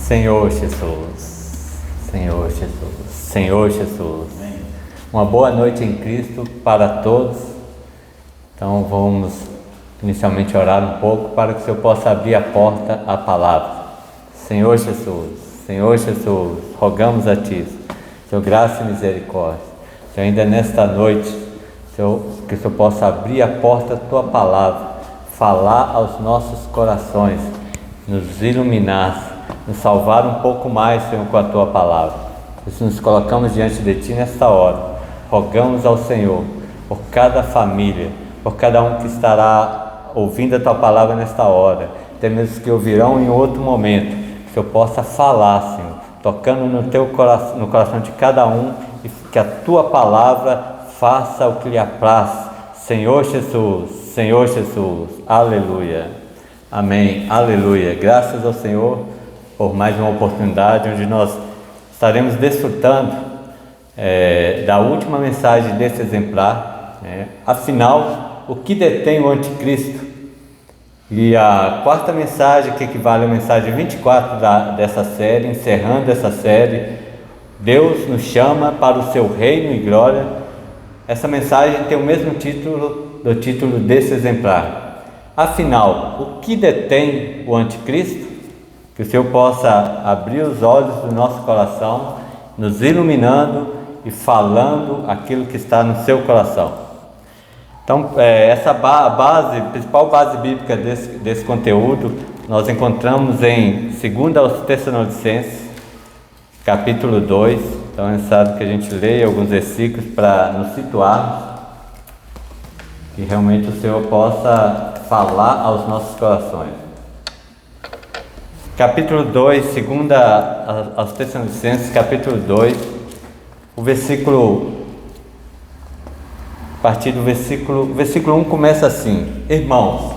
Senhor Jesus, Senhor Jesus, Senhor Jesus. Uma boa noite em Cristo para todos. Então vamos inicialmente orar um pouco para que o Senhor possa abrir a porta à palavra. Senhor Jesus, rogamos a Ti, Senhor, graça e misericórdia. Senhor, ainda nesta noite, Senhor, que o Senhor possa abrir a porta à Tua palavra, falar aos nossos corações, nos iluminar, nos salvar um pouco mais, Senhor, com a Tua palavra. Por isso nos colocamos diante de Ti nesta hora. Rogamos ao Senhor por cada família, por cada um que estará ouvindo a Tua palavra nesta hora, até mesmo que ouvirão em outro momento, que o Senhor possa falar, Senhor, tocando no Teu coração, no coração de cada um, e que a Tua palavra faça o que lhe apraz. Senhor Jesus, aleluia, amém, aleluia. Graças ao Senhor por mais uma oportunidade onde nós estaremos desfrutando da última mensagem desse exemplar, afinal, o que detém o anticristo? E a quarta mensagem, que equivale à mensagem 24 dessa série, encerrando essa série, Deus nos chama para o seu reino e glória. Essa mensagem tem o mesmo título do título desse exemplar. Afinal, o que detém o anticristo? Que o Senhor possa abrir os olhos do nosso coração, nos iluminando e falando aquilo que está no seu coração. Então, essa principal base bíblica desse conteúdo, nós encontramos em 2 aos Tessalonicenses, capítulo 2. Então é necessário que a gente leia alguns versículos para nos situarmos, que realmente o Senhor possa falar aos nossos corações. Capítulo 2, 2 aos Tessalonicenses, capítulo 2, a partir do versículo 1 começa assim: Irmãos,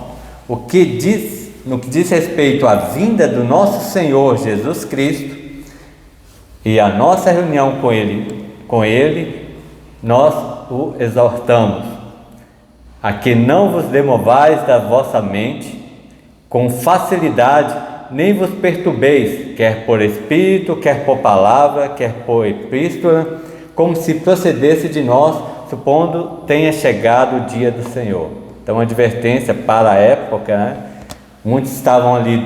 no que diz respeito à vinda do nosso Senhor Jesus Cristo e a nossa reunião com Ele, nós o exortamos, a que não vos demovais da vossa mente com facilidade, nem vos perturbeis, quer por espírito, quer por palavra, quer por epístola, como se procedesse de nós, supondo tenha chegado o dia do Senhor. Então, uma advertência para a época, Muitos estavam ali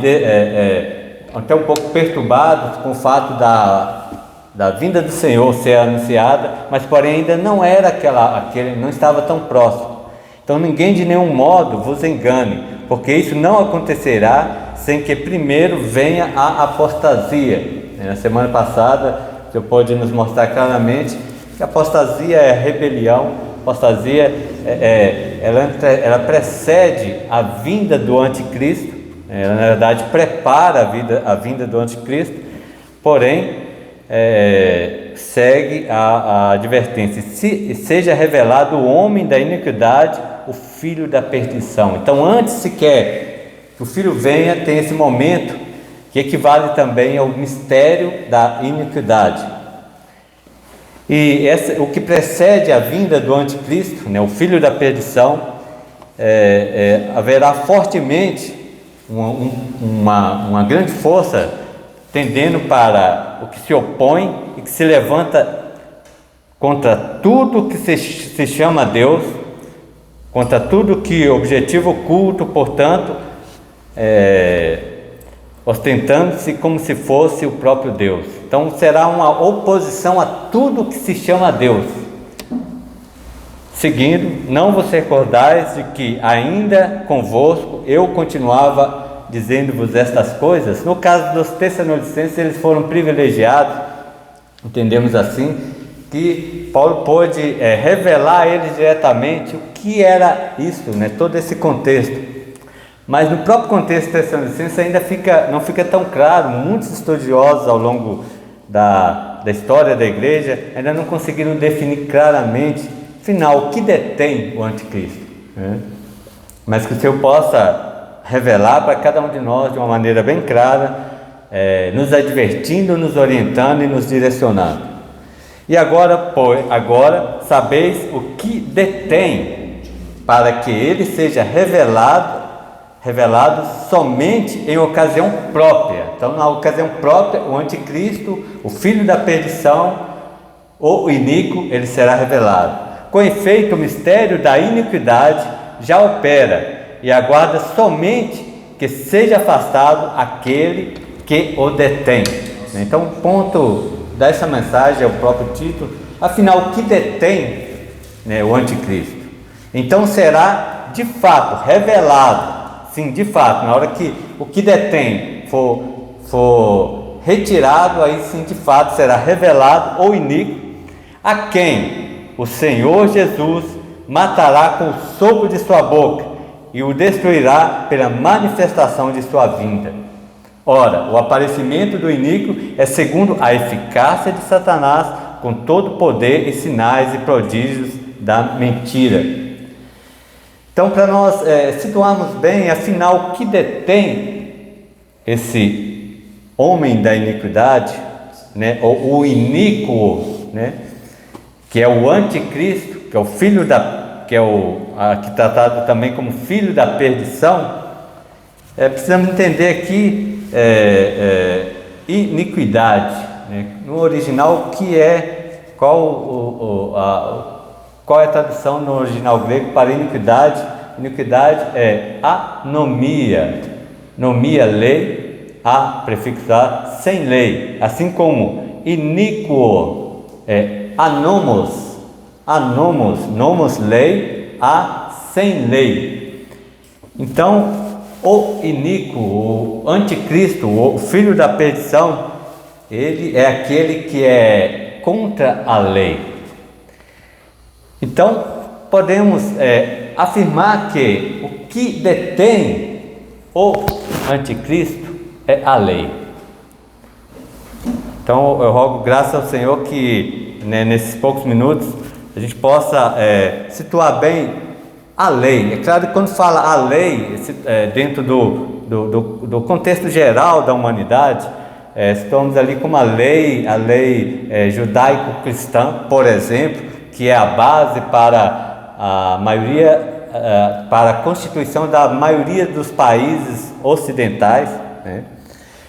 até um pouco perturbados com o fato da vinda do Senhor ser anunciada, mas porém ainda não era não estava tão próximo. Então ninguém de nenhum modo vos engane, porque isso não acontecerá sem que primeiro venha a apostasia. Na semana passada, o Senhor pôde nos mostrar claramente que a apostasia é a rebelião. A apostasia ela precede a vinda do anticristo. Ela, na verdade, prepara a vinda do anticristo, porém, segue a advertência: seja revelado o homem da iniquidade, o filho da perdição. Então, antes sequer que o filho venha, tem esse momento que equivale também ao mistério da iniquidade. E o que precede a vinda do anticristo, o filho da perdição, haverá fortemente uma grande força tendendo para o que se opõe e que se levanta contra tudo que se chama Deus, contra tudo que objetivo oculto, portanto, ostentando-se como se fosse o próprio Deus. Então será uma oposição a tudo que se chama Deus. Seguindo, não vos recordais de que ainda convosco eu continuava dizendo-vos estas coisas? No caso dos Tessalonicenses, eles foram privilegiados, entendemos assim, que Paulo pôde revelar a eles diretamente o que era isso, todo esse contexto. Mas no próprio contexto tessalonicense ainda não fica tão claro. Muitos estudiosos ao longo da história da igreja ainda não conseguiram definir claramente, afinal, o que detém o anticristo, mas que o Senhor possa revelar para cada um de nós de uma maneira bem clara, nos advertindo, nos orientando e nos direcionando. E agora sabeis o que detém, para que ele seja revelado somente em ocasião própria, Então, na ocasião própria, o anticristo, o filho da perdição, o iníquo, ele será revelado. Com efeito, o mistério da iniquidade já opera e aguarda somente que seja afastado aquele que o detém. Então, o ponto dessa mensagem é o próprio título. Afinal, o que detém, né, o anticristo? Então será de fato revelado, sim, de fato, na hora que o que detém for retirado, aí sim, de fato, será revelado o iníquo, a quem o Senhor Jesus matará com o sopro de sua boca e o destruirá pela manifestação de sua vinda. Ora, o aparecimento do iníquo é segundo a eficácia de Satanás, com todo o poder e sinais e prodígios da mentira. Então, para nós situarmos bem, afinal, o que detém esse homem da iniquidade, né, ou o iníquo, né, que é o anticristo, que é o filho aqui tratado também como filho da perdição, precisamos entender aqui iniquidade, né, no original, que é qual é a tradução no original grego para iniquidade? Iniquidade é anomia. Nomia, lei, a prefixo a, sem lei. Assim como iníquo é anomos, nomos, lei, a, sem lei. Então, o iníquo, o anticristo, o filho da perdição, ele é aquele que é contra a lei. Então, podemos afirmar que o que detém o anticristo é a lei. Então, eu rogo graças ao Senhor que, né, nesses poucos minutos a gente possa situar bem a lei. É claro que quando fala a lei, dentro do contexto geral da humanidade, estamos ali como a lei judaico-cristã, por exemplo, que é a base para a maioria, para a constituição da maioria dos países ocidentais, né?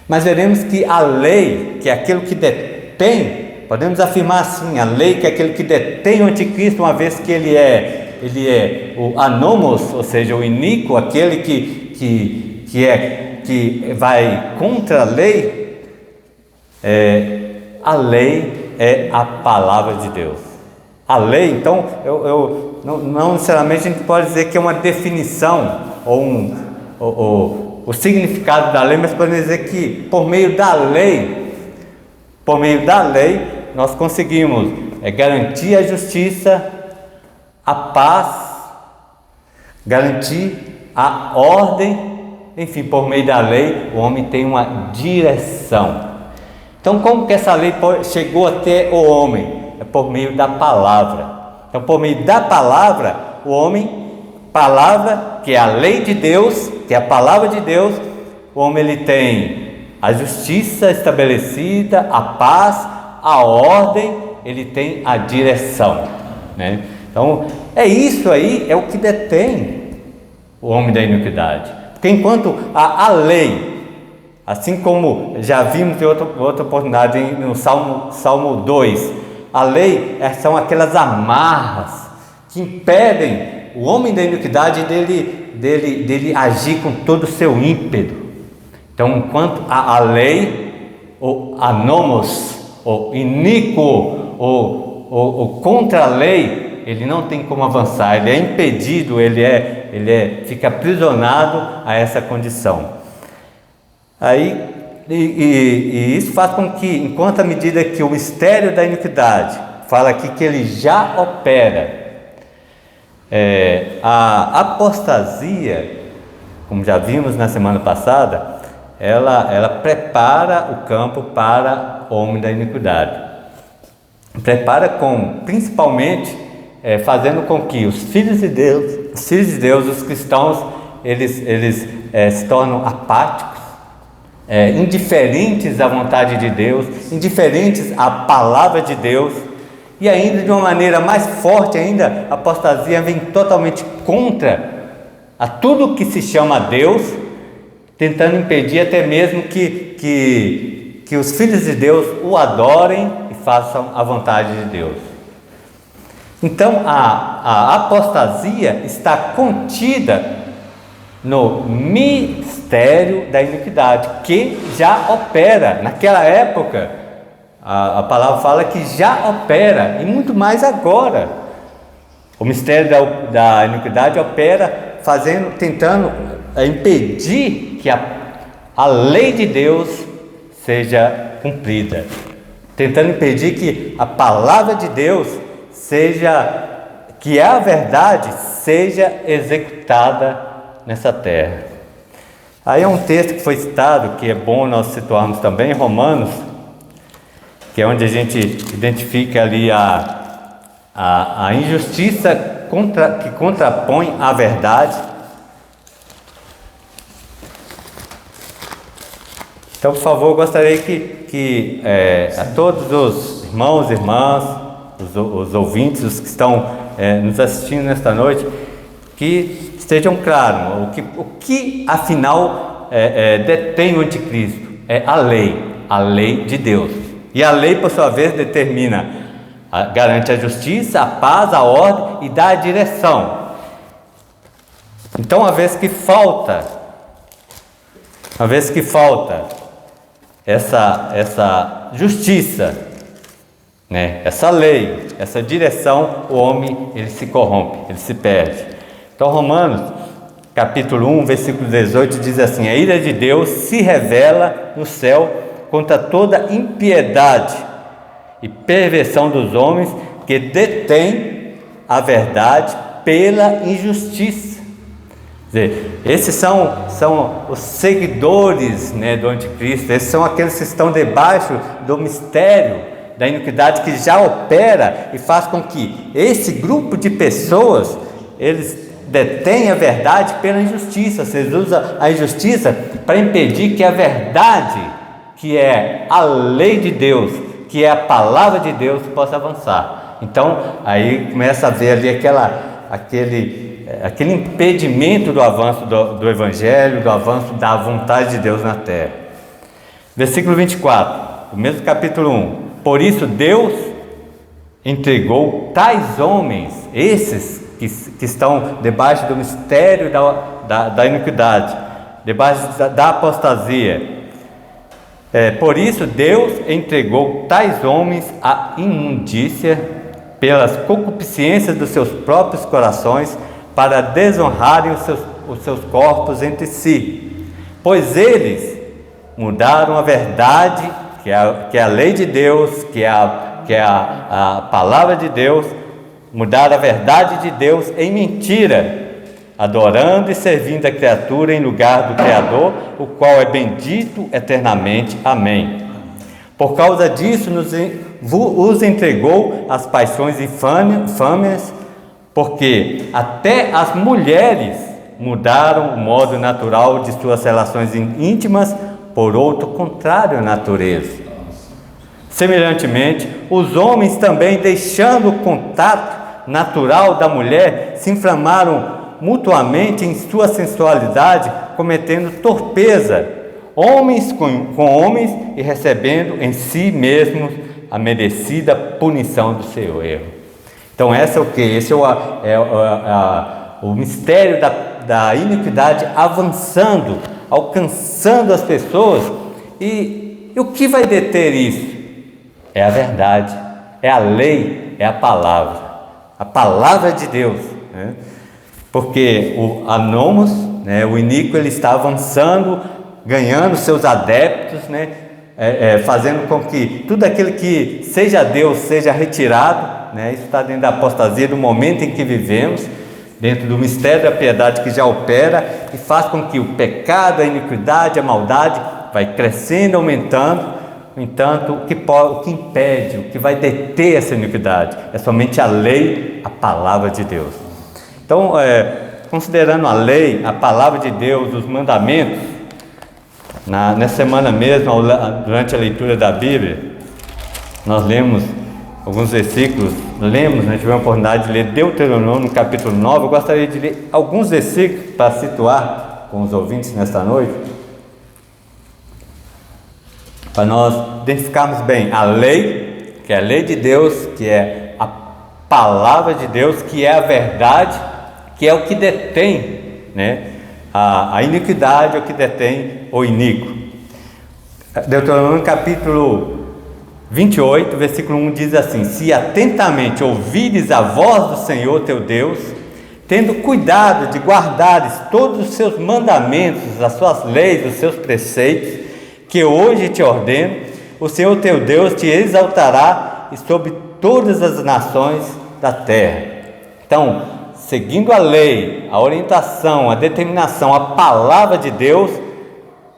Mas veremos que a lei, que é aquilo que detém, podemos afirmar assim, a lei que é aquele que detém o anticristo, uma vez que ele é o anomos, ou seja, o iníquo, aquele que vai contra a lei é a palavra de Deus. A lei, então, não necessariamente a gente pode dizer que é uma definição ou o significado da lei, mas podemos dizer que por meio da lei, nós conseguimos garantir a justiça, a paz, garantir a ordem, enfim, por meio da lei, o homem tem uma direção. Então, como que essa lei chegou até o homem? É por meio da palavra. Então, por meio da palavra, o homem, palavra, que é a lei de Deus, que é a palavra de Deus, o homem ele tem a justiça estabelecida, a paz, a ordem, ele tem a direção, né? Então, isso aí é o que detém o homem da iniquidade. Porque enquanto a lei, assim como já vimos em outra oportunidade no Salmo 2, a lei são aquelas amarras que impedem o homem da iniquidade dele agir com todo o seu ímpeto. Então, enquanto a lei, o anomos, o iníquo, o contra a lei, ele não tem como avançar, ele é impedido, fica aprisionado a essa condição. Aí, e isso faz com que, enquanto à medida que o mistério da iniquidade fala aqui que ele já opera, a apostasia, como já vimos na semana passada, ela prepara o campo para o homem da iniquidade. Prepara principalmente fazendo com que os filhos de Deus, os cristãos, eles se tornam apáticos, indiferentes à vontade de Deus, indiferentes à palavra de Deus, e ainda de uma maneira mais forte ainda, a apostasia vem totalmente contra a tudo que se chama Deus, tentando impedir até mesmo que os filhos de Deus o adorem e façam a vontade de Deus. Então a apostasia está contida no mistério da iniquidade, que já opera. Naquela época, a palavra fala que já opera, e muito mais agora. O mistério da iniquidade opera tentando impedir que a lei de Deus seja cumprida, tentando impedir que a palavra de Deus que é a verdade, seja executada nessa terra. Aí é um texto que foi citado, que é bom nós situarmos também, em Romanos, que é onde a gente identifica ali a injustiça que contrapõe a verdade. Então, por favor, eu gostaria que a todos os irmãos e irmãs, os ouvintes, os que estão nos assistindo nesta noite, que estejam claros o que afinal detém o anticristo. É a lei de Deus. E a lei, por sua vez, garante a justiça, a paz, a ordem e dá a direção. Então, uma vez que falta essa justiça, né, essa lei, essa direção, o homem ele se corrompe, ele se perde. Então, Romanos, capítulo 1, versículo 18, diz assim: a ira de Deus se revela no céu contra toda impiedade e perversão dos homens que detêm a verdade pela injustiça. Quer dizer, esses são os seguidores, né, do anticristo. Esses são aqueles que estão debaixo do mistério da iniquidade, que já opera e faz com que esse grupo de pessoas, eles detêm a verdade pela injustiça. Vocês usam a injustiça para impedir que a verdade, que é a lei de Deus, que é a palavra de Deus, possa avançar. Então, aí começa a ver ali aquele impedimento do avanço do Evangelho, do avanço da vontade de Deus na terra. Versículo 24, o mesmo capítulo 1. Por isso Deus entregou tais homens, esses que estão debaixo do mistério da iniquidade, debaixo da apostasia. Por isso Deus entregou tais homens à imundícia pelas concupiscências dos seus próprios corações, para desonrarem os seus corpos entre si, pois eles mudaram a verdade, que é a lei de Deus, que é a palavra de Deus, mudaram a verdade de Deus em mentira, adorando e servindo a criatura em lugar do Criador, o qual é bendito eternamente. Amém. Por causa disso os entregou às paixões infâmias, porque até as mulheres mudaram o modo natural de suas relações íntimas por outro contrário à natureza. Semelhantemente, os homens também, deixando o contato natural da mulher, se inflamaram mutuamente em sua sensualidade, cometendo torpeza, homens com homens, e recebendo em si mesmos a merecida punição do seu erro. Então, esse é o que? Esse é o mistério da iniquidade avançando, alcançando as pessoas. E o que vai deter isso? É a verdade, é a lei, é a palavra de Deus, né? Porque o anômos, né, o iníquo, ele está avançando, ganhando seus adeptos, né, fazendo com que tudo aquilo que seja Deus seja retirado, né? Isso está dentro da apostasia, do momento em que vivemos, dentro do mistério da piedade que já opera e faz com que o pecado, a iniquidade, a maldade vai crescendo, aumentando. No entanto, o que impede, o que vai deter essa iniquidade é somente a lei, a palavra de Deus. Então, considerando a lei, a palavra de Deus, os mandamentos, nessa semana mesmo, durante a leitura da Bíblia, nós lemos alguns versículos, tivemos a oportunidade de ler Deuteronômio, no capítulo 9. Eu gostaria de ler alguns versículos para situar com os ouvintes nesta noite. para nós identificarmos bem a lei, que é a lei de Deus, que é a palavra de Deus, que é a verdade, que é o que detém, né, a iniquidade, o que detém o iníquo. Deuteronômio capítulo 28, versículo 1 diz assim: se atentamente ouvires a voz do Senhor teu Deus, tendo cuidado de guardares todos os seus mandamentos, as suas leis, os seus preceitos, que hoje te ordeno, o Senhor teu Deus te exaltará sobre todas as nações da terra. Então, seguindo a lei, a orientação, a determinação, a palavra de Deus,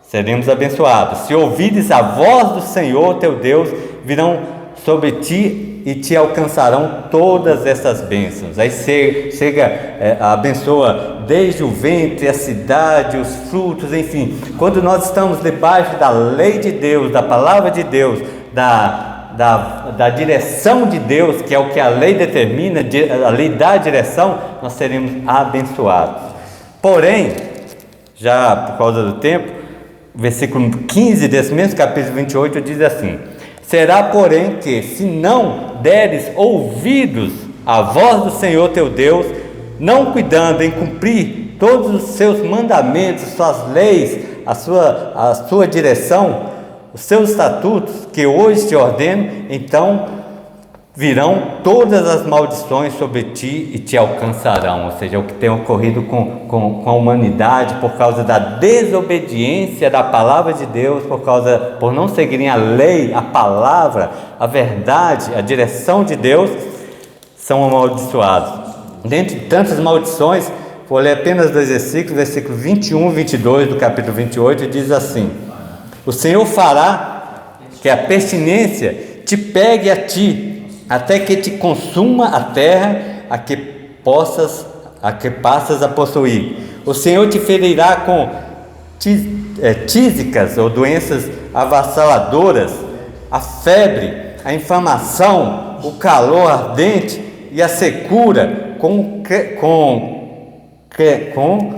seremos abençoados. Se ouvires a voz do Senhor teu Deus, virão sobre ti e te alcançarão todas essas bênçãos. Aí abençoa desde o ventre, a cidade, os frutos, enfim. Quando nós estamos debaixo da lei de Deus, da palavra de Deus, da direção de Deus, que é o que a lei determina, a lei dá a direção, nós seremos abençoados. Porém, já por causa do tempo, versículo 15 desse mesmo capítulo 28 diz assim: será, porém, que se não deres ouvidos à voz do Senhor teu Deus, não cuidando em cumprir todos os seus mandamentos, suas leis, a sua direção, os seus estatutos, que hoje te ordeno, então virão todas as maldições sobre ti e te alcançarão. Ou seja, o que tem ocorrido com a humanidade por causa da desobediência da palavra de Deus, por não seguirem a lei, a palavra, a verdade, a direção de Deus, são amaldiçoados. Dentre tantas maldições, vou ler apenas 2 versículos, versículo 21 e 22 do capítulo 28, diz assim: o Senhor fará que a pestilência te pegue a ti, até que te consuma a terra a que passas a possuir. O Senhor te ferirá com tísicas ou doenças avassaladoras, a febre, a inflamação, o calor ardente e a secura, com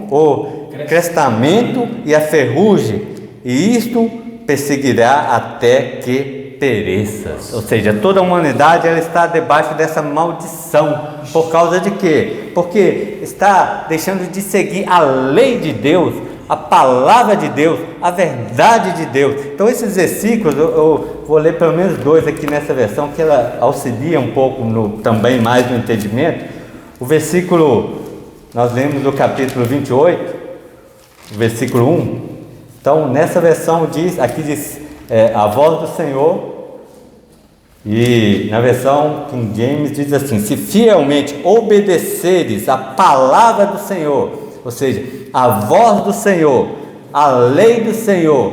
o crestamento e a ferrugem, e isto perseguirá até que pereças. Ou seja, toda a humanidade ela está debaixo dessa maldição. Por causa de quê? Porque está deixando de seguir a lei de Deus, a palavra de Deus, a verdade de Deus. Então esses versículos, eu vou ler pelo menos 2 aqui nessa versão, que ela auxilia um pouco também mais no entendimento. O versículo, nós lemos no capítulo 28, versículo 1. Então nessa versão aqui diz a voz do Senhor, e na versão King James diz assim: se fielmente obedeceres a palavra do Senhor, ou seja, a voz do Senhor, a lei do Senhor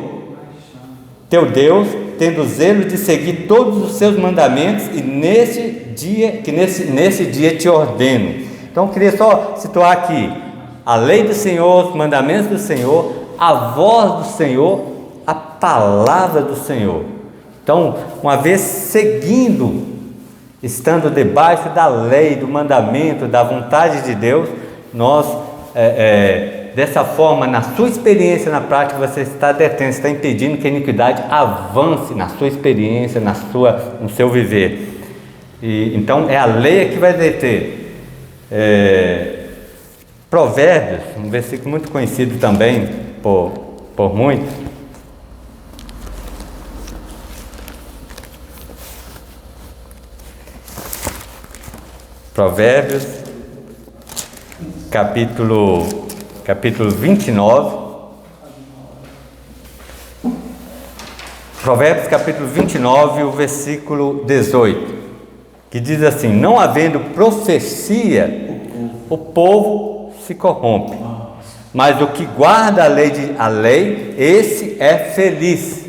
teu Deus, tendo zelo de seguir todos os seus mandamentos, e nesse dia te ordeno. Então eu queria só situar aqui a lei do Senhor, os mandamentos do Senhor, a voz do Senhor, a palavra do Senhor. Então, uma vez seguindo, estando debaixo da lei, do mandamento, da vontade de Deus, nós, dessa forma, na sua experiência, na prática, você está detendo, está impedindo que a iniquidade avance na sua experiência, no seu viver. Então, é a lei que vai deter. Provérbios, um versículo muito conhecido também por muitos. Provérbios, capítulo 29. Provérbios, capítulo 29, o versículo 18, que diz assim: não havendo profecia, o povo se corrompe, mas o que guarda a lei, esse é feliz.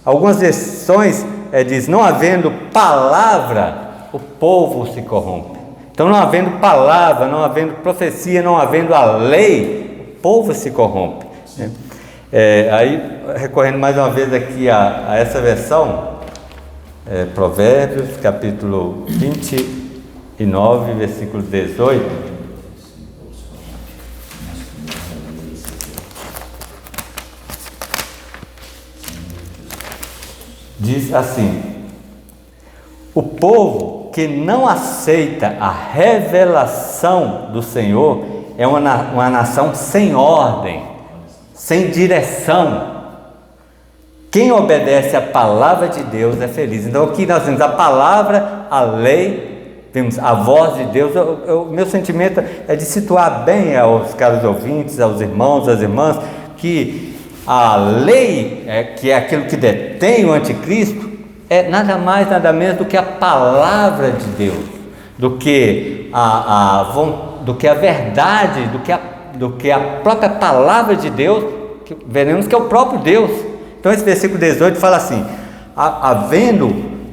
Algumas versões diz: não havendo palavra, o povo se corrompe. Então, não havendo palavra, não havendo profecia, não havendo a lei, o povo se corrompe. Aí, recorrendo mais uma vez aqui a essa versão, Provérbios, capítulo 29, versículo 18. diz assim: o povo que não aceita a revelação do Senhor é uma nação sem ordem, sem direção. Quem obedece à palavra de Deus é feliz. Então aqui nós temos a palavra, a lei, temos a voz de Deus. O meu sentimento é de situar bem aos caros ouvintes, aos irmãos, às irmãs, que a lei, que é aquilo que detém o anticristo, é nada mais, nada menos do que a palavra de Deus, do que a verdade, do que a própria palavra de Deus, que veremos que é o próprio Deus. Então esse versículo 18 fala assim: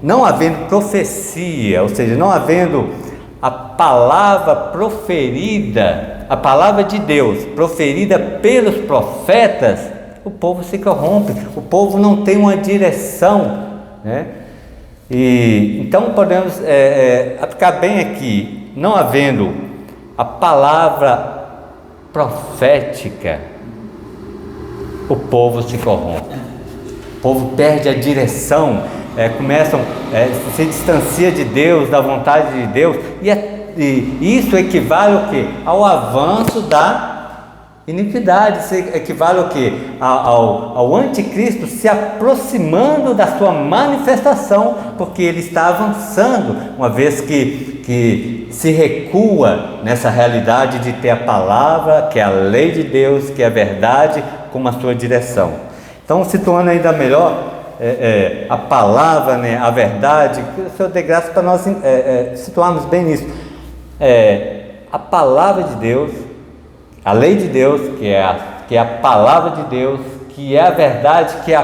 não havendo profecia, ou seja, não havendo a palavra proferida, a palavra de Deus proferida pelos profetas, o povo se corrompe, o povo não tem uma direção, né? E então podemos aplicar bem aqui: não havendo a palavra profética, o povo se corrompe, o povo perde a direção, se distancia de Deus, da vontade de Deus, e isso equivale ao quê? Ao avanço da iniquidade. Isso equivale ao quê? Ao anticristo se aproximando da sua manifestação, porque ele está avançando, uma vez que se recua nessa realidade de ter a palavra, que é a lei de Deus, que é a verdade, como a sua direção. Então, situando ainda melhor a palavra, né, a verdade, que o Senhor dê graça para nós situarmos bem nisso. A palavra de Deus, a lei de Deus, que é a palavra de Deus, que é a verdade, que é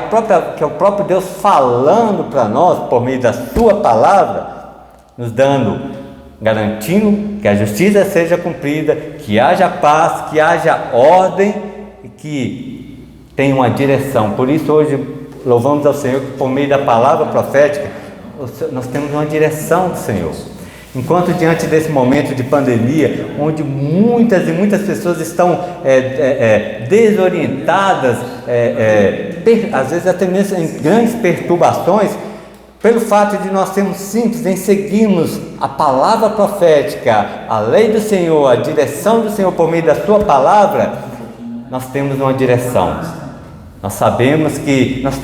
o próprio Deus falando para nós por meio da sua palavra, nos garantindo que a justiça seja cumprida, que haja paz, que haja ordem e que tenha uma direção. Por isso hoje louvamos ao Senhor que por meio da palavra profética nós temos uma direção do Senhor. Enquanto diante desse momento de pandemia, onde muitas e muitas pessoas estão desorientadas, às vezes até mesmo em grandes perturbações, pelo fato de nós sermos simples em seguirmos a palavra profética, a lei do Senhor, a direção do Senhor por meio da sua palavra, nós temos uma direção. Nós sabemos que nós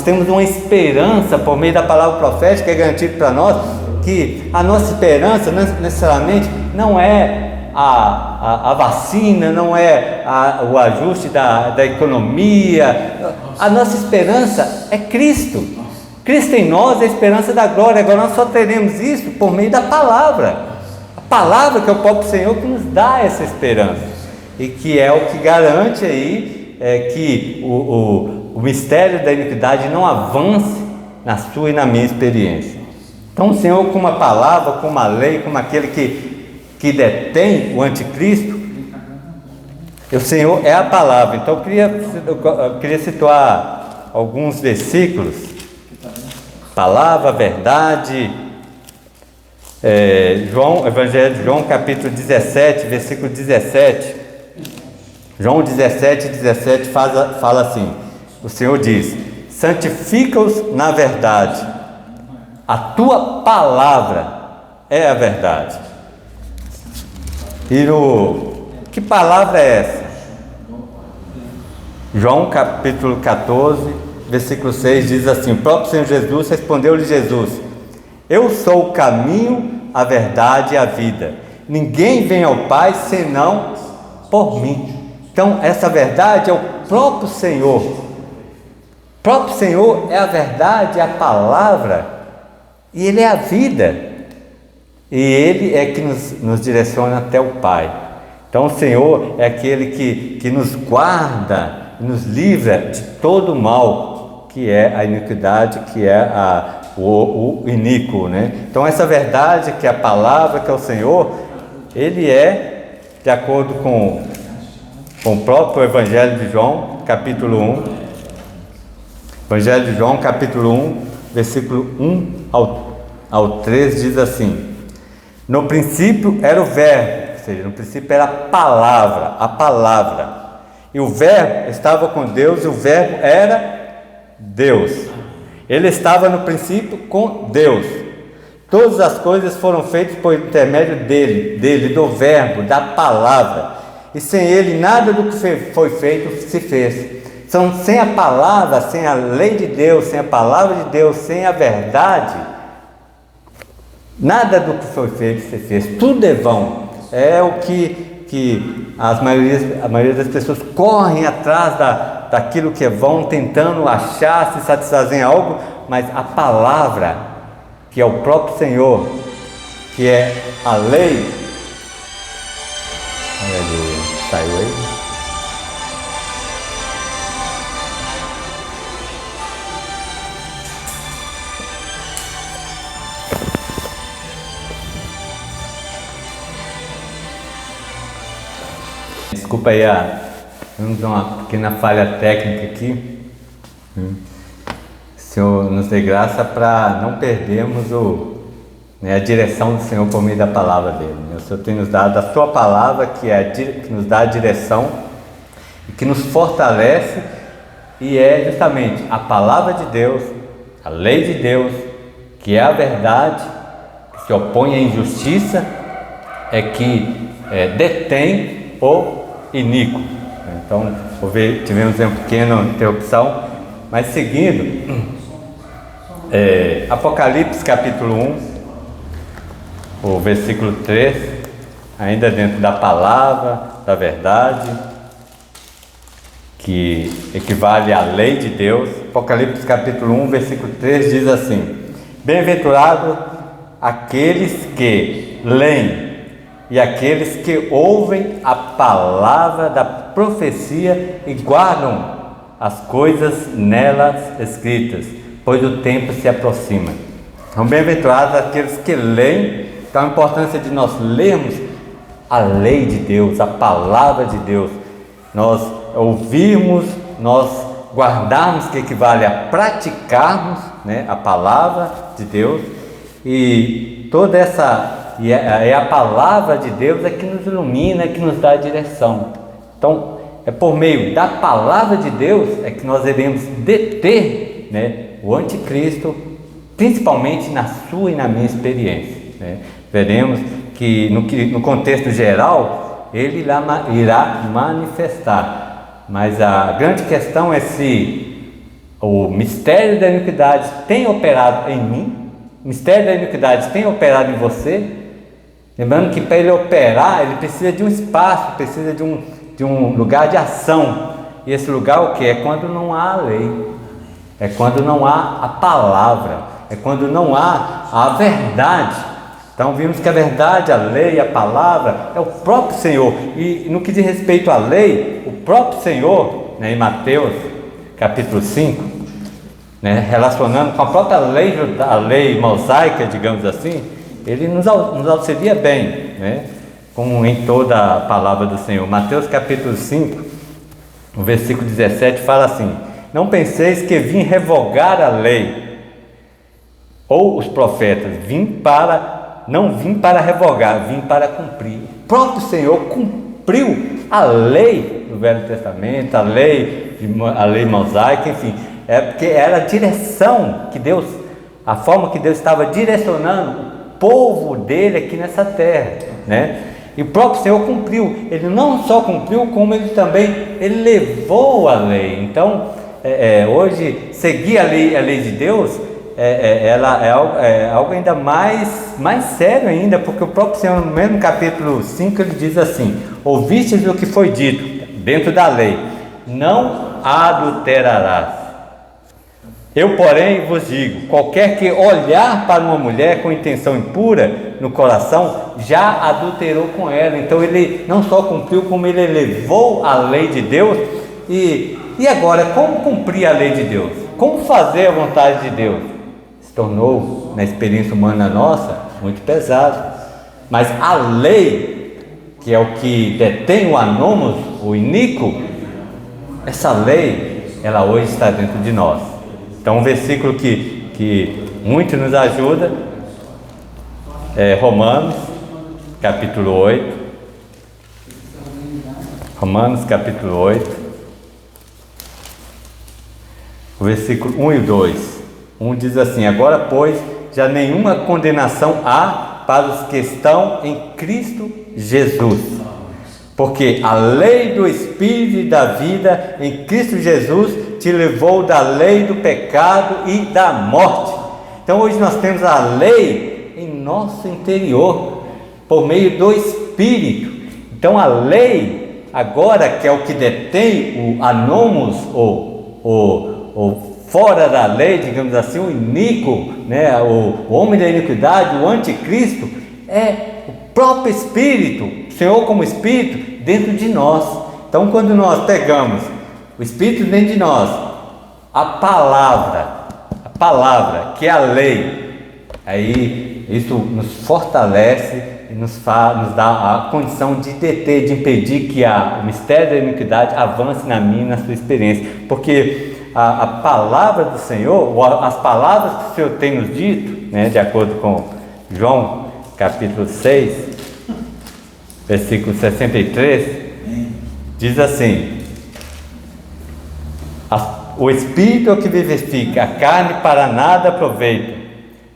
temos uma esperança por meio da palavra profética, que é garantido para nós, que a nossa esperança necessariamente não é a vacina, não é o ajuste da economia. A nossa esperança é Cristo. Cristo em nós é a esperança da glória. Agora nós só teremos isso por meio da palavra. A palavra que é o próprio Senhor que nos dá essa esperança, e que é o que garante aí que o mistério da iniquidade não avance na sua e na minha experiência. Então o Senhor, com uma palavra, com uma lei, como aquele que detém o anticristo, o Senhor é a palavra. Então eu queria situar alguns versículos: palavra, verdade. Evangelho de João, capítulo 17, versículo 17. João 17 fala assim: o Senhor diz: santifica-os na verdade, a tua palavra é a verdade. E que palavra é essa? João capítulo 14, versículo 6 diz assim: o próprio Senhor Jesus respondeu-lhe Jesus: eu sou o caminho, a verdade e a vida. Ninguém vem ao Pai senão por mim. Então essa verdade é o próprio Senhor. O próprio Senhor é a verdade, é a palavra, e Ele é a vida, e Ele é que nos direciona até o Pai. Então o Senhor é aquele que nos guarda, nos livra de todo o mal, que é a iniquidade, que é o iníquo, né? Então essa verdade, que é a palavra, que é o Senhor, Ele é, de acordo com o próprio Evangelho de João, capítulo 1, Evangelho de João, capítulo 1, versículo 1 ao 3, diz assim: no princípio era o verbo, ou seja, no princípio era a palavra, e o verbo estava com Deus, e o verbo era Deus. Ele estava no princípio com Deus. Todas as coisas foram feitas por intermédio dele, do Verbo, da palavra. E sem ele, nada do que foi feito se fez. Então, sem a palavra, sem a lei de Deus, sem a palavra de Deus, sem a verdade, nada do que foi feito se fez. Tudo é vão. É o que a maioria das pessoas correm atrás daquilo que é vão, tentando achar, se satisfazer em algo, mas a palavra, que é o próprio Senhor, que é a lei. Aleluia. Saiu aí? Desculpa aí, temos uma pequena falha técnica aqui. O Senhor nos dê graça para não perdermos a direção do Senhor por meio da palavra dele. O Senhor tem nos dado a sua palavra, que nos dá a direção e que nos fortalece, e é justamente a palavra de Deus, a lei de Deus, que é a verdade, que se opõe à injustiça, é que detém o iníquo. Então, tivemos uma pequena interrupção, mas seguindo, Apocalipse capítulo 1, o versículo 3, ainda dentro da palavra, da verdade, que equivale à lei de Deus. Apocalipse capítulo 1, versículo 3 diz assim: bem-aventurados aqueles que leem e aqueles que ouvem a palavra da profecia e guardam as coisas nelas escritas, pois o tempo se aproxima. Então, bem-aventurados aqueles que leem. Então, a importância de nós lermos a lei de Deus, a palavra de Deus, nós ouvirmos, nós guardarmos, que equivale a praticarmos, a palavra de Deus, e toda essa... E a palavra de Deus é que nos ilumina, que nos dá a direção. Então, é por meio da palavra de Deus é que nós iremos deter o anticristo, principalmente na sua e na minha experiência. Veremos que no contexto geral, ele irá manifestar. Mas a grande questão é se o mistério da iniquidade tem operado em mim, o mistério da iniquidade tem operado em você. Lembrando que para ele operar, ele precisa de um espaço, precisa de um lugar de ação. E esse lugar o que? É quando não há a lei, é quando não há a palavra, é quando não há a verdade. Então vimos que a verdade, a lei, a palavra é o próprio Senhor. E no que diz respeito à lei, o próprio Senhor, em Mateus capítulo 5, relacionando com a própria lei, a lei mosaica, digamos assim, ele nos auxilia bem, como em toda a palavra do Senhor. Mateus capítulo 5, o versículo 17 fala assim: não penseis que vim revogar a lei ou os profetas, não vim para revogar, vim para cumprir. O próprio Senhor cumpriu a lei do Velho Testamento, a lei mosaica, enfim, porque era a direção que Deus, a forma que Deus estava direcionando povo dele aqui nessa terra, E o próprio Senhor cumpriu. Ele não só cumpriu, como ele levou a lei. Então, hoje seguir a lei de Deus, ela é algo ainda mais sério ainda, porque o próprio Senhor, no mesmo capítulo 5, ele diz assim: ouvistes o que foi dito dentro da lei, não adulterarás. Eu, porém, vos digo: qualquer que olhar para uma mulher com intenção impura no coração, já adulterou com ela. Então ele não só cumpriu, como ele levou a lei de Deus. E agora, como cumprir a lei de Deus? Como fazer a vontade de Deus? Se tornou, na experiência humana nossa, muito pesado. Mas a lei, que é o que detém o anômalo, o iníquo, essa lei, ela hoje está dentro de nós. Então, um versículo que muito nos ajuda é Romanos, capítulo 8. Romanos, capítulo 8, o versículo 1 e 2. 1 diz assim: agora, pois, já nenhuma condenação há para os que estão em Cristo Jesus, porque a lei do Espírito e da vida em Cristo Jesus te levou da lei do pecado e da morte. Então hoje nós temos a lei em nosso interior, por meio do Espírito. Então a lei, agora, que é o que detém o anônimos, ou fora da lei, digamos assim, o iníquo, né? o homem da iniquidade, o anticristo, é o próprio Espírito, o Senhor como Espírito dentro de nós. Então quando nós pegamos o Espírito dentro de nós, a palavra que é a lei, aí isso nos fortalece e nos dá a condição de deter, de impedir que o mistério da iniquidade avance na minha e na sua experiência, porque a palavra do Senhor, as palavras que o Senhor tem nos dito, né, de acordo com João capítulo 6, versículo 63, diz assim: o Espírito é o que vivifica, a carne para nada aproveita.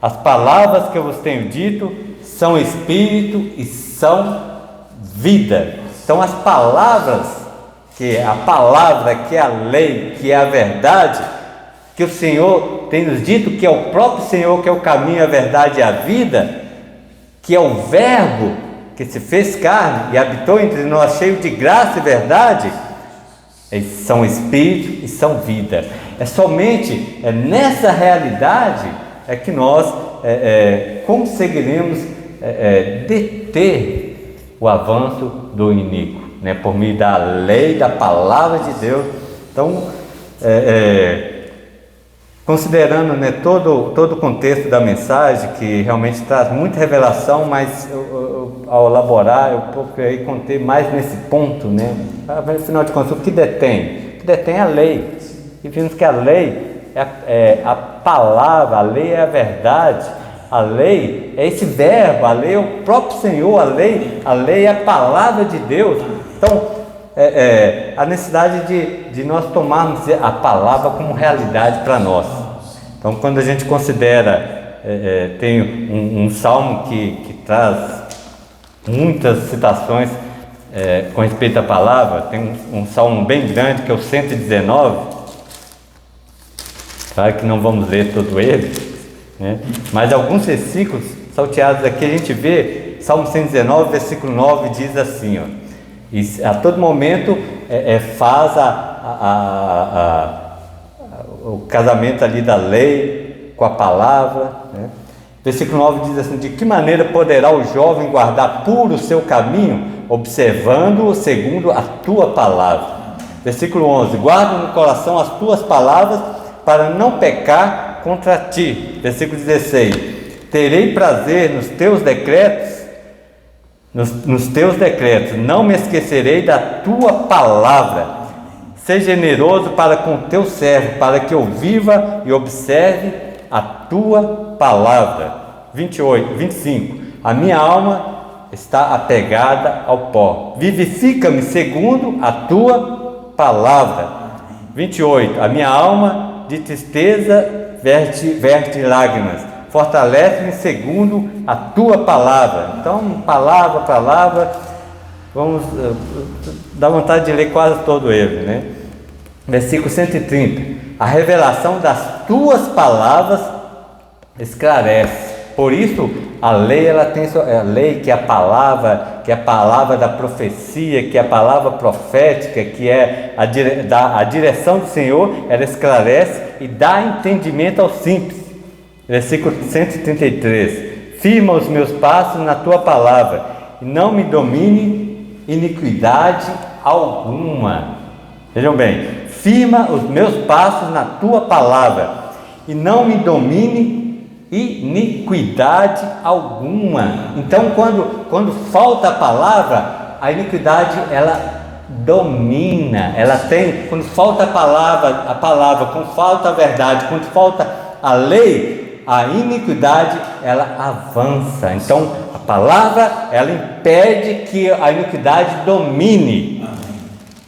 As palavras que eu vos tenho dito são Espírito e são vida. Então as palavras, que é a palavra, que é a lei, que é a verdade, que o Senhor tem nos dito, que é o próprio Senhor, que é o caminho, a verdade e a vida, que é o Verbo que se fez carne e habitou entre nós, cheio de graça e verdade, eles são Espírito e são vida. É somente nessa realidade que nós conseguiremos deter o avanço do iníquo, né, por meio da lei, da palavra de Deus. Então, considerando, né, todo o contexto da mensagem, que realmente traz muita revelação, mas ao elaborar eu procurei conter mais nesse ponto, né? Afinal de contas, o que detém? O que detém é a lei, e vimos que a lei é a palavra, a lei é a verdade, a lei é esse verbo, a lei é o próprio Senhor, a lei é a palavra de Deus. Então, a necessidade de nós tomarmos a palavra como realidade para nós. Então, quando a gente considera, tem um salmo que traz muitas citações com respeito à palavra. Tem um salmo bem grande, que é o 119. Claro que não vamos ler todo ele, né? Mas alguns versículos salteados aqui a gente vê. Salmo 119, versículo 9 diz assim, ó: e a todo momento faz o casamento ali da lei com a palavra, né? Versículo 9 diz assim: de que maneira poderá o jovem guardar puro o seu caminho, observando-o segundo a tua palavra? Versículo 11: guarda no coração as tuas palavras, para não pecar contra ti. Versículo 16: terei prazer nos teus decretos, nos teus decretos, não me esquecerei da tua palavra. Seja generoso para com o teu servo, para que eu viva e observe a tua palavra. 25: a minha alma está apegada ao pó, vivifica-me segundo a tua palavra. 28: a minha alma de tristeza verte lágrimas, fortalece-me segundo a tua palavra. Então, palavra, vamos dar vontade de ler quase todo ele, né? Versículo 130: a revelação das tuas palavras esclarece. Por isso a lei, ela tem a lei, que é a palavra da profecia, que é a palavra profética, que é a direção do Senhor, ela esclarece e dá entendimento aos simples. Versículo 133: firma os meus passos na tua palavra, e não me domine iniquidade alguma. Vejam bem: firma os meus passos na tua palavra, e não me domine iniquidade alguma. Então, quando falta a palavra, a iniquidade ela domina, ela tem. Quando falta a palavra, quando falta a verdade, quando falta a lei, a iniquidade ela avança. Então, a palavra ela impede que a iniquidade domine.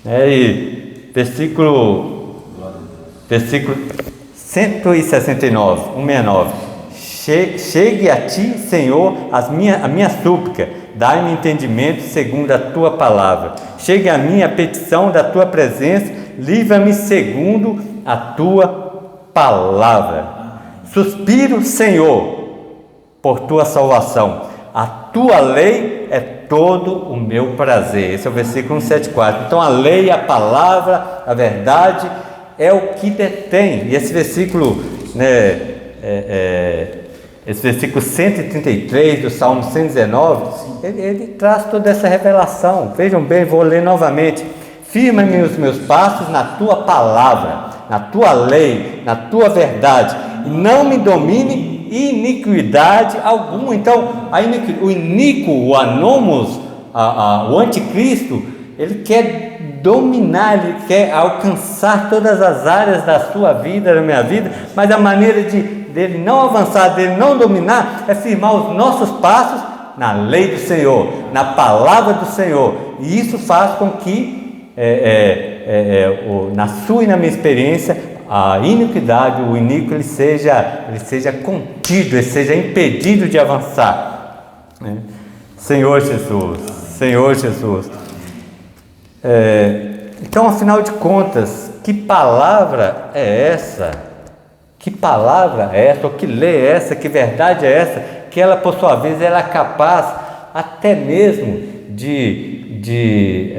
E versículo 169, 169. Chegue a ti, Senhor, a minha súplica, dai-me entendimento segundo a tua palavra. Chegue a mim a petição da tua presença, livra-me segundo a tua palavra. Suspiro, Senhor, por tua salvação. A tua lei é todo o meu prazer. Esse é o versículo 174. Então a lei, a palavra, a verdade é o que detém. E esse versículo, esse versículo 133 do Salmo 119, ele traz toda essa revelação. Vejam bem, vou ler novamente. Firma-me os meus passos na tua palavra, na tua lei, na tua verdade, e não me domine iniquidade alguma. Então, o iníquo, o anomos, o anticristo, ele quer dominar, ele quer alcançar todas as áreas da sua vida, da minha vida, mas a maneira dele não avançar, dele não dominar, é firmar os nossos passos na lei do Senhor, na palavra do Senhor, e isso faz com que, na sua e na minha experiência, a iniquidade, o iníquo, ele seja contido, ele seja impedido de avançar, né? Senhor Jesus, Senhor Jesus. Então, afinal de contas, que palavra é essa? Que palavra é essa? Ou que lei é essa? Que verdade é essa? Que ela, por sua vez, ela é capaz até mesmo de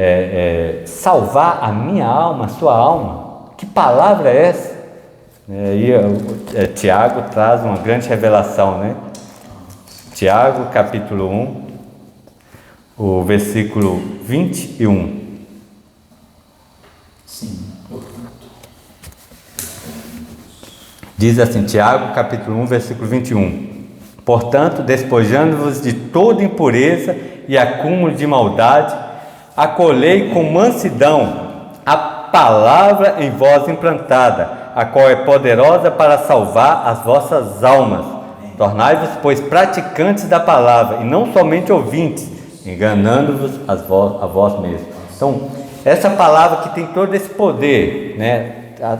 salvar a minha alma, a sua alma. Que palavra é essa? Tiago traz uma grande revelação, né? Tiago, capítulo 1, o versículo 21. Sim. Diz assim, Tiago, capítulo 1, versículo 21. Portanto, despojando-vos de toda impureza e acúmulo de maldade, acolhei com mansidão a palavra em vós implantada, a qual é poderosa para salvar as vossas almas. Tornai-vos, pois, praticantes da palavra, e não somente ouvintes, enganando-vos a vós mesmos. Então, essa palavra que tem todo esse poder, né,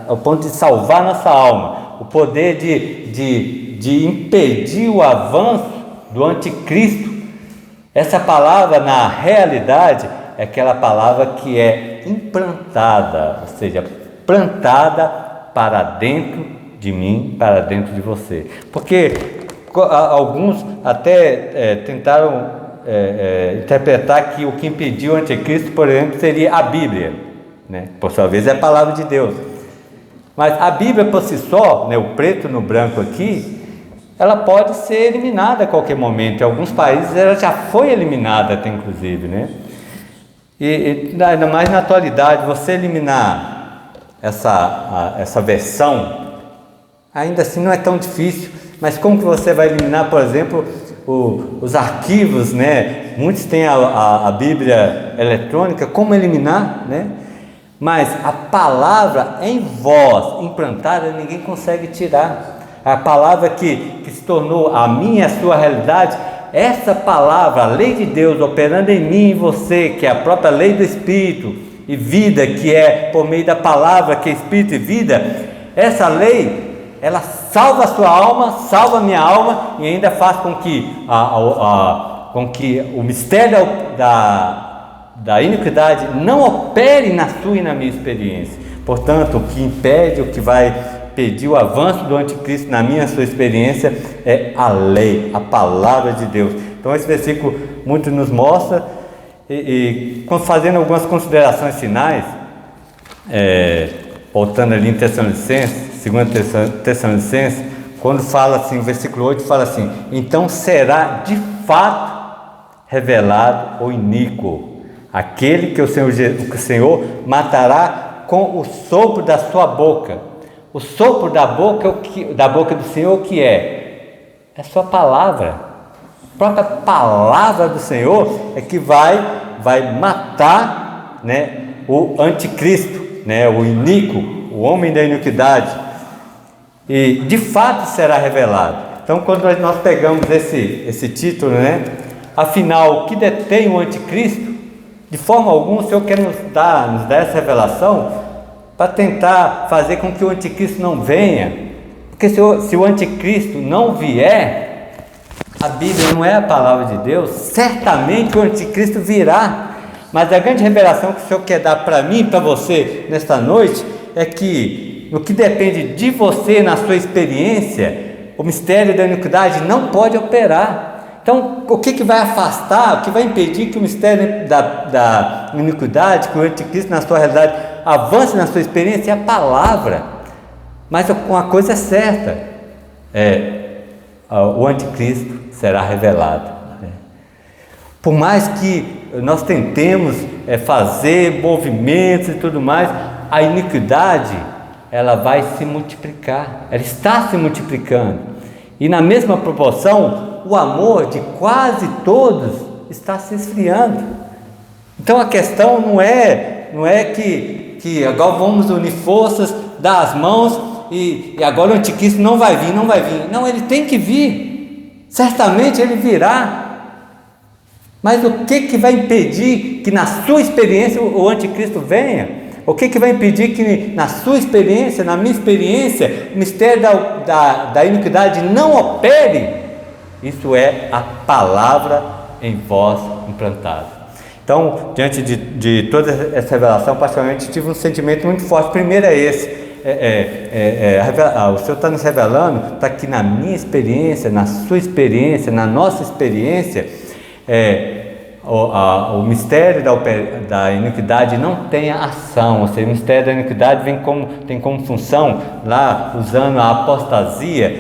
ao ponto de salvar nossa alma, o poder de impedir o avanço do anticristo, essa palavra, na realidade, é aquela palavra que é implantada, ou seja, plantada para dentro de mim, para dentro de você. Porque alguns até tentaram interpretar que o que impediu o anticristo, por exemplo, seria a Bíblia, né? Por sua vez é a palavra de Deus. Mas a Bíblia por si só, né, o preto no branco aqui, ela pode ser eliminada a qualquer momento. Em alguns países ela já foi eliminada até, inclusive, né? E ainda mais na atualidade, você eliminar essa versão, ainda assim não é tão difícil. Mas como que você vai eliminar, por exemplo, os arquivos, né? Muitos têm a Bíblia eletrônica, como eliminar, né? Mas a palavra em vós, implantada, ninguém consegue tirar. A palavra que se tornou a minha e a sua realidade, essa palavra, a lei de Deus operando em mim e em você, que é a própria lei do Espírito e vida, que é por meio da palavra, que é Espírito e vida, essa lei, ela salva a sua alma, salva a minha alma e ainda faz com que o mistério da iniquidade não opere na sua e na minha experiência. Portanto, o que impede, o que vai pedir o avanço do anticristo na minha e na sua experiência é a lei, a palavra de Deus. Então esse versículo muito nos mostra, e fazendo algumas considerações finais, voltando ali em Tessalonicenses, 2 Tessalonicenses, quando fala assim, o versículo 8 fala assim: então será de fato revelado o iníquo, aquele que o Senhor matará com o sopro da sua boca. O sopro da boca do Senhor, o que é? É a sua palavra. A própria palavra do Senhor é que vai matar, né, o anticristo, né, o iníquo, o homem da iniquidade. E de fato será revelado. Então, quando nós pegamos esse título, né, afinal, o que detém o anticristo? De forma alguma o Senhor quer nos dar essa revelação para tentar fazer com que o anticristo não venha, Porque se o anticristo não vier, a Bíblia não é a palavra de Deus, certamente o anticristo virá. Mas a grande revelação que o Senhor quer dar para mim e para você nesta noite é que no que depende de você, na sua experiência, o mistério da iniquidade não pode operar. Então, o que vai afastar, o que vai impedir que o mistério da iniquidade, que o anticristo na sua realidade avance na sua experiência é a palavra. Mas uma coisa é certa, o anticristo será revelado. Por mais que nós tentemos fazer movimentos e tudo mais, a iniquidade, ela vai se multiplicar, ela está se multiplicando, e na mesma proporção, o amor de quase todos está se esfriando. Então a questão não é que agora vamos unir forças, dar as mãos e agora o anticristo não vai vir. Não, ele tem que vir, certamente ele virá. Mas o que vai impedir que na sua experiência o anticristo venha? O que vai impedir que na sua experiência, na minha experiência, o mistério da iniquidade não opere? Isso é a palavra em vós implantada. Então, diante de toda essa revelação, particularmente tive um sentimento muito forte. Primeiro é esse, o Senhor está nos revelando para que na minha experiência, na sua experiência, na nossa experiência, o mistério da iniquidade não tenha ação. Ou seja, o mistério da iniquidade tem como função, lá usando a apostasia,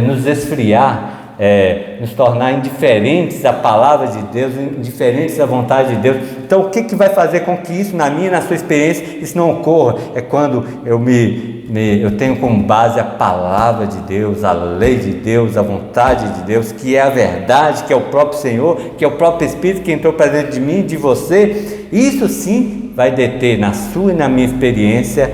nos esfriar, nos tornar indiferentes à palavra de Deus, indiferentes à vontade de Deus. Então, o que vai fazer com que isso, na minha e na sua experiência, isso não ocorra? É quando eu tenho como base a palavra de Deus, a lei de Deus, a vontade de Deus, que é a verdade, que é o próprio Senhor, que é o próprio Espírito que entrou para dentro de mim e de você. Isso sim vai deter na sua e na minha experiência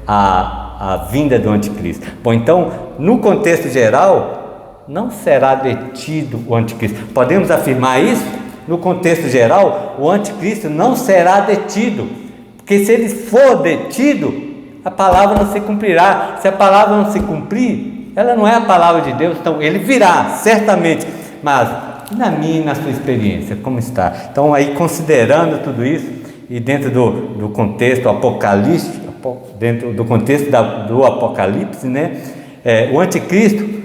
a vinda do anticristo. Bom, então, no contexto geral, não será detido o anticristo. Podemos afirmar isso? No contexto geral, o anticristo não será detido, porque se ele for detido, a palavra não se cumprirá. Se a palavra não se cumprir, ela não é a palavra de Deus. Então ele virá, certamente, mas na minha e na sua experiência, como está? Então aí, considerando tudo isso, e dentro do contexto apocalíptico, dentro do contexto do Apocalipse, né? O anticristo,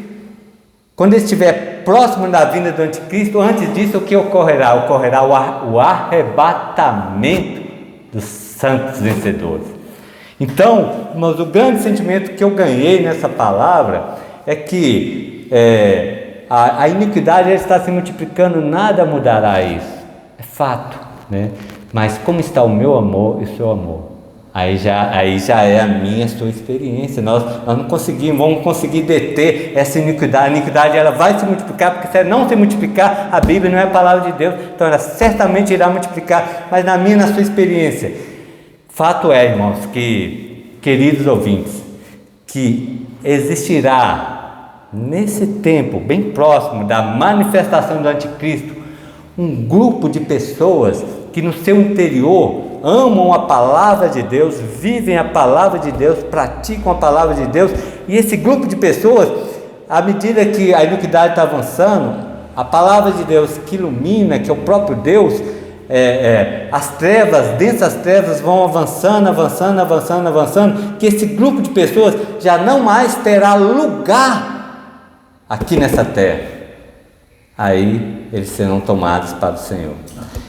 quando ele estiver próximo da vinda do anticristo, antes disso, o que ocorrerá? Ocorrerá o arrebatamento dos santos vencedores. Então, irmãos, o grande sentimento que eu ganhei nessa palavra é que a iniquidade está se multiplicando, nada mudará isso, é fato, né? Mas como está o meu amor e o seu amor? Aí já é a minha, a sua experiência. Nós não vamos conseguir deter essa iniquidade. A iniquidade, ela vai se multiplicar, porque se ela não se multiplicar, a Bíblia não é a palavra de Deus, então ela certamente irá multiplicar. Mas na minha, na sua experiência, fato é, irmãos, queridos ouvintes, que existirá nesse tempo bem próximo da manifestação do anticristo um grupo de pessoas que no seu interior amam a palavra de Deus, vivem a palavra de Deus, praticam a palavra de Deus, e esse grupo de pessoas, à medida que a iniquidade está avançando, a palavra de Deus que ilumina, que é o próprio Deus, as trevas, densas trevas vão avançando, que esse grupo de pessoas já não mais terá lugar aqui nessa terra. Aí eles serão tomados para o Senhor.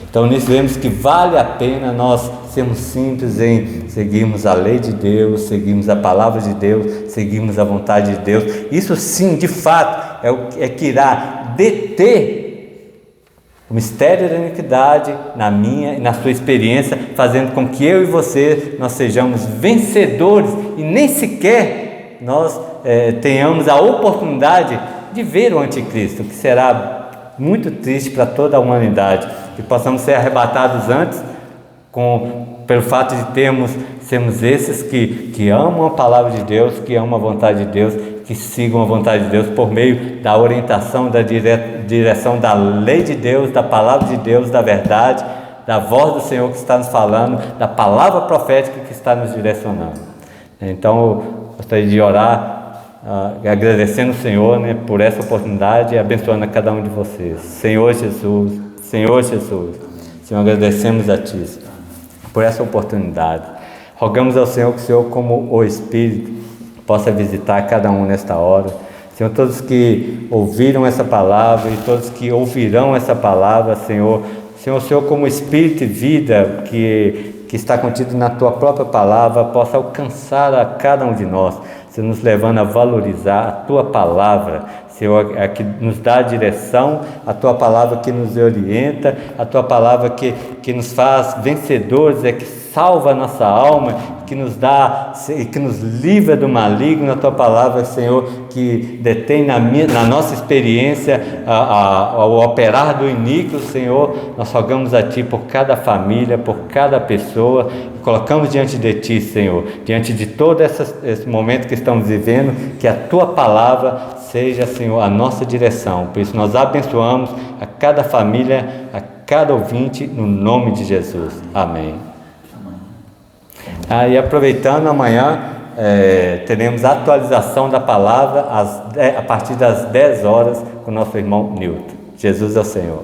Então nisso vemos que vale a pena nós sermos simples em seguirmos a lei de Deus, seguirmos a palavra de Deus, seguirmos a vontade de Deus. Isso sim, de fato, é que irá deter o mistério da iniquidade na minha e na sua experiência, fazendo com que eu e você, nós sejamos vencedores e nem sequer nós tenhamos a oportunidade de ver o anticristo, que será muito triste para toda a humanidade, que possamos ser arrebatados antes, pelo fato de sermos esses que amam a palavra de Deus, que amam a vontade de Deus, que sigam a vontade de Deus por meio da orientação, da direção da lei de Deus, da palavra de Deus, da verdade, da voz do Senhor que está nos falando, da palavra profética que está nos direcionando. Então, eu gostaria de orar agradecendo o Senhor, né, por essa oportunidade e abençoando a cada um de vocês. Senhor Jesus, Senhor, agradecemos a Ti por essa oportunidade. Rogamos ao Senhor que o Senhor, como o Espírito, possa visitar cada um nesta hora. Senhor, todos que ouviram essa palavra e todos que ouvirão essa palavra, Senhor, o Senhor como Espírito e vida que está contido na Tua própria palavra, possa alcançar a cada um de nós, Senhor, nos levando a valorizar a Tua palavra, Senhor, a que nos dá a direção, a Tua palavra que nos orienta, a Tua palavra que nos faz vencedores, que salva a nossa alma, que nos dá, que nos livra do maligno, a Tua palavra, Senhor, que detém na nossa experiência ao operar do iníquo, Senhor. Nós rogamos a Ti por cada família, por cada pessoa, colocamos diante de Ti, Senhor, diante de todo esse momento que estamos vivendo, que a Tua palavra seja, Senhor, a nossa direção. Por isso nós abençoamos a cada família, a cada ouvinte, no nome de Jesus. Amém. E aproveitando, amanhã teremos a atualização da palavra a partir das 10 horas com o nosso irmão Nilton. Jesus é o Senhor.